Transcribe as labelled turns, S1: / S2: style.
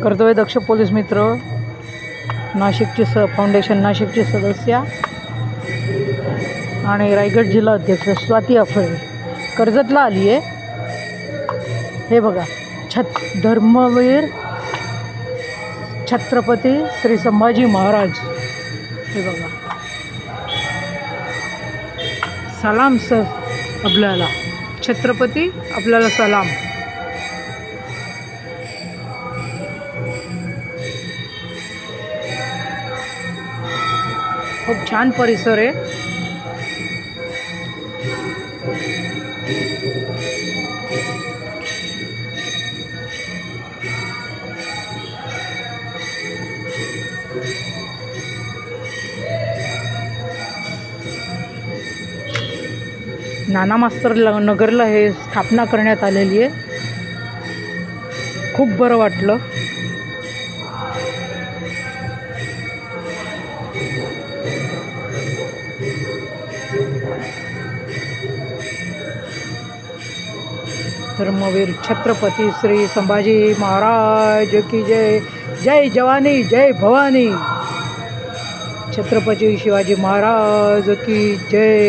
S1: कर्तव्यदक्ष police मित्र नाशिकचे foundation नाशिकचे सदस्य आणि रायगड जिल्हा अध्यक्ष स्वाती अफळे कर्जतला आली आहे. हे बघा, धर्मवीर छत्रपती श्री संभाजी महाराज. हे बघा, सलाम सर. आपल्याला छत्रपती, आपल्याला सलाम. खूप छान परिसर आहे. नाना मास्तर नगरला हे स्थापना करण्यात आलेली आहे. खूप बरं वाटलं. धर्मवीर छत्रपती श्री संभाजी महाराज की जय. जय जवानी जय भवानी. छत्रपती शिवाजी महाराज की जय.